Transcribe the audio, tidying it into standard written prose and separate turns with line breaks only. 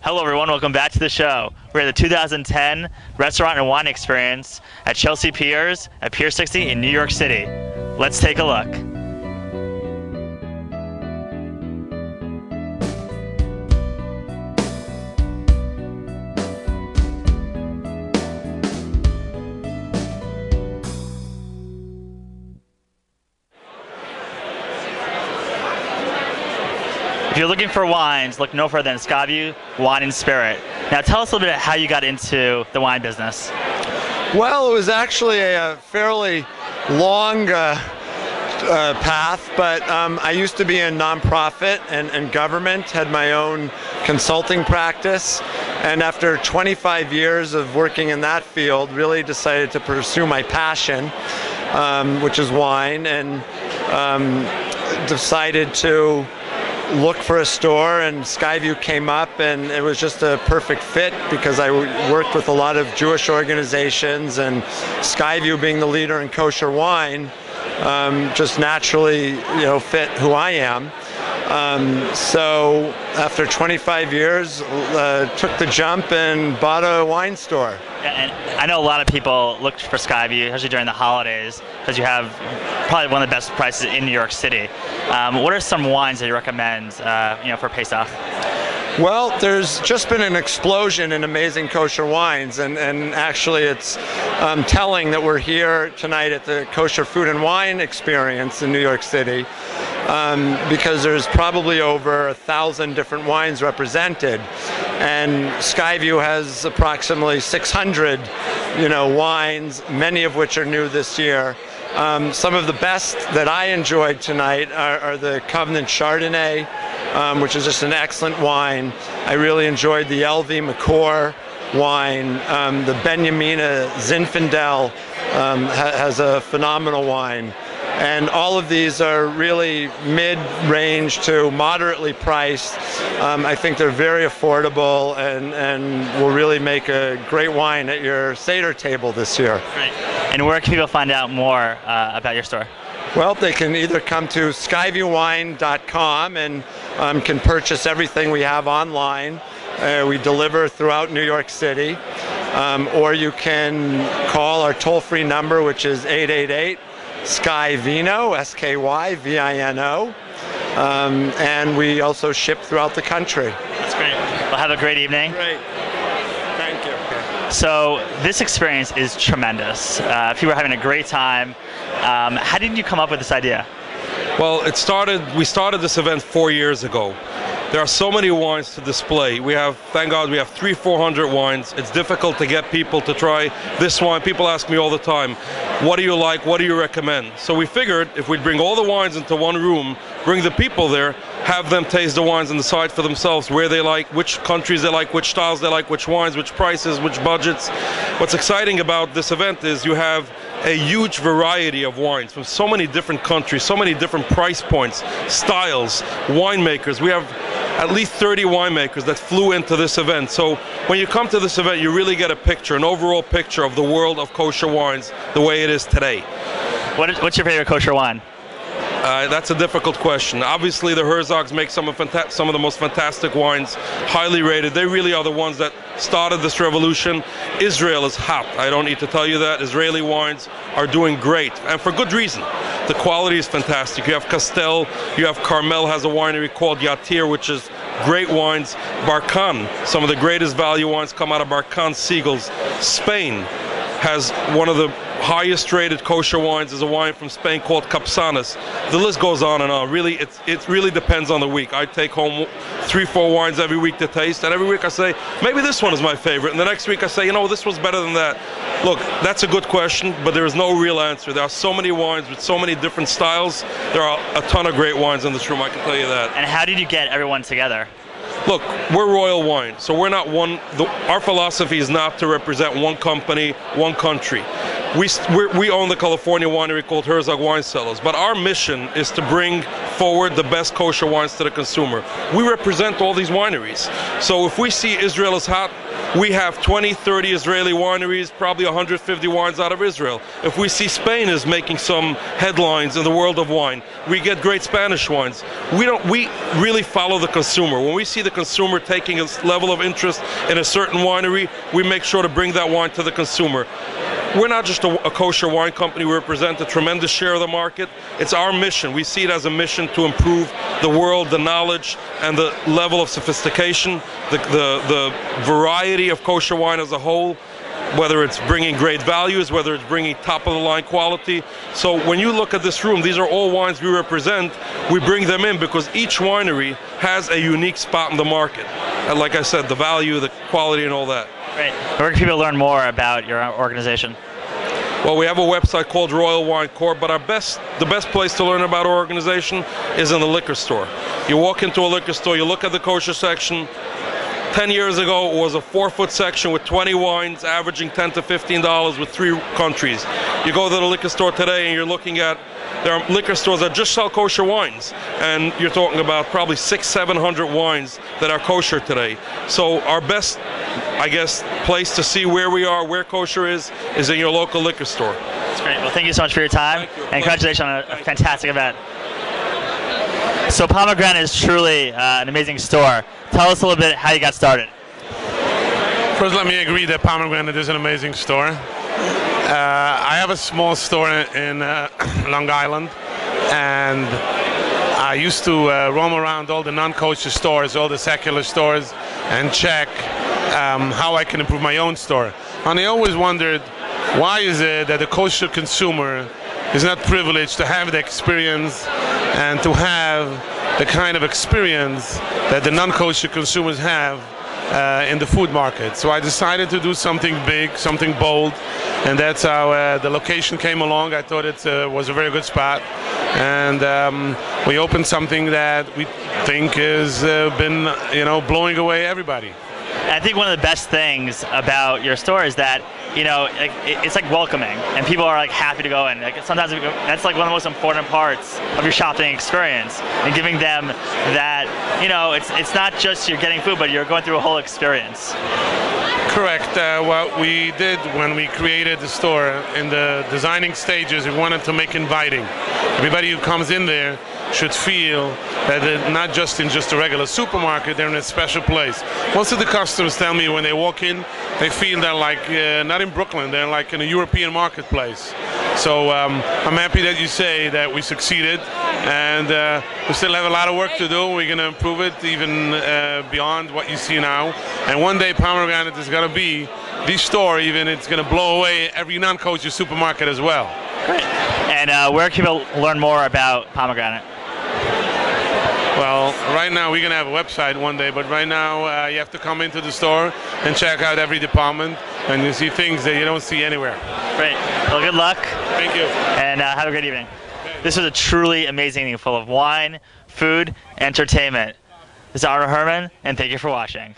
Hello everyone, welcome back to the show. We're at the 2010 Restaurant and Wine Experience at Chelsea Piers at Pier 60 in New York City. Let's take a look. If you're looking for wines, look no further than Skyview Wine and Spirit. Now tell us a little bit how you got into the wine business.
Well, it was actually a fairly long path, but I used to be in nonprofit and government, had my own consulting practice, and after 25 years of working in that field, really decided to pursue my passion, which is wine, and decided to look for a store, and Skyview came up, and it was just a perfect fit because I worked with a lot of Jewish organizations, and Skyview being the leader in kosher wine just naturally fit who I am. So after 25 years, took the jump and bought a wine store.
Yeah, and I know a lot of people look for Skyview, especially during the holidays, because you have probably one of the best prices in New York City. What are some wines that you recommend, for Pesach?
Well, there's just been an explosion in amazing kosher wines, and actually it's telling that we're here tonight at the Kosher Food and Wine Experience in New York City, because there's probably over 1,000 different wines represented, and Skyview has approximately 600 wines, many of which are new this year. Some of the best that I enjoyed tonight are the Covenant Chardonnay, which is just an excellent wine. I really enjoyed the LV McCore wine. The Benjamina Zinfandel has a phenomenal wine. And all of these are really mid-range to moderately priced. I think they're very affordable and will really make a great wine at your Seder table this year.
Great. And where can people find out more about your store?
Well, they can either come to skyviewwine.com and can purchase everything we have online. We deliver throughout New York City. Or you can call our toll-free number, which is 888-SKYVINO, S-K-Y-V-I-N-O. And we also ship throughout the country.
That's great. Well, have a great evening.
Great. Thank you.
So this experience is tremendous. People are having a great time. How did you come up with this idea?
Well, we started this event 4 years ago. There are so many wines to display. Thank God, we have 300-400 wines. It's difficult to get people to try this wine. People ask me all the time, what do you like? What do you recommend? So we figured if we'd bring all the wines into one room, bring the people there, have them taste the wines and decide for themselves where they like, which countries they like, which styles they like, which wines, which prices, which budgets. What's exciting about this event is you have a huge variety of wines from so many different countries, so many different price points, styles, winemakers. We have at least 30 winemakers that flew into this event. So when you come to this event, you really get a picture, an overall picture of the world of kosher wines the way it is today.
What's your favorite kosher wine?
That's a difficult question. Obviously, the Herzogs make some of the most fantastic wines, highly rated. They really are the ones that started this revolution. Israel is hot. I don't need to tell you that. Israeli wines are doing great, and for good reason. The quality is fantastic. You have Castel, you have Carmel has a winery called Yatir, which is great wines. Barcan, some of the greatest value wines come out of Barcan Seagulls. Spain has one of the highest rated kosher wines, is a wine from Spain called Capsanas. The list goes on and on. Really, it really depends on the week. I take home 3-4 wines every week to taste, and every week I say, maybe this one is my favorite, and the next week I say, this was better than that. Look, that's a good question, but there is no real answer. There are so many wines with so many different styles. There are a ton of great wines in this room, I can tell you that.
And how did you get everyone together?
Look, we're Royal Wine, so we're not our philosophy is not to represent one company, one country. We own the California winery called Herzog Wine Cellars, but our mission is to bring forward the best kosher wines to the consumer. We represent all these wineries. So if we see Israel is hot, we have 20, 30 Israeli wineries, probably 150 wines out of Israel. If we see Spain is making some headlines in the world of wine, we get great Spanish wines. We really follow the consumer. When we see the consumer taking a level of interest in a certain winery, we make sure to bring that wine to the consumer. We're not just a kosher wine company. We represent a tremendous share of the market. It's our mission. We see it as a mission to improve the world, the knowledge, and the level of sophistication, the variety of kosher wine as a whole, whether it's bringing great values, whether it's bringing top-of-the-line quality. So when you look at this room, these are all wines we represent. We bring them in because each winery has a unique spot in the market. And like I said, the value, the quality, and all that.
Great. Where can people learn more about your organization?
Well, we have a website called Royal Wine Corp, but the best place to learn about our organization is in the liquor store. You walk into a liquor store, you look at the kosher section. 10 years ago, it was a 4-foot section with 20 wines, averaging $10 to $15 with 3 countries. You go to the liquor store today and you're looking at, there are liquor stores that just sell kosher wines, and you're talking about probably 600-700 wines that are kosher today. So our best, I guess, place to see where we are, where kosher is in your local liquor store.
That's great. Well, thank you so much for your time, and congratulations on a fantastic event. So Pomegranate is truly an amazing store. Tell us a little bit how you got started.
First, let me agree that Pomegranate is an amazing store. I have a small store in Long Island, and I used to roam around all the non-kosher stores, all the secular stores, and check how I can improve my own store. And I always wondered, why is it that the kosher consumer is not privileged to have the experience and to have the kind of experience that the non-kosher consumers have in the food market. So I decided to do something big, something bold, and that's how the location came along. I thought it was a very good spot, and we opened something that we think has been, blowing away everybody.
I think one of the best things about your store is that, it's like welcoming, and people are like happy to go in. Like sometimes that's like one of the most important parts of your shopping experience, and giving them that, it's not just you're getting food, but you're going through a whole experience.
Correct. What we did when we created the store, in the designing stages, we wanted to make inviting. Everybody who comes in there should feel that they're not just in just a regular supermarket, they're in a special place. Most of the customers tell me when they walk in, they feel they're like not in Brooklyn, they're like in a European marketplace. So I'm happy that you say that we succeeded, and we still have a lot of work to do. We're going to improve it even beyond what you see now. And one day Pomegranate is going to be the store, even it's going to blow away every non-kosher supermarket as well.
Great. And where can people learn more about Pomegranate?
Well, right now we're going to have a website one day, but right now you have to come into the store and check out every department, and you see things that you don't see anywhere.
Great. Well, good luck.
Thank you.
And have a great evening. This was a truly amazing evening full of wine, food, entertainment. This is Herman, and thank you for watching.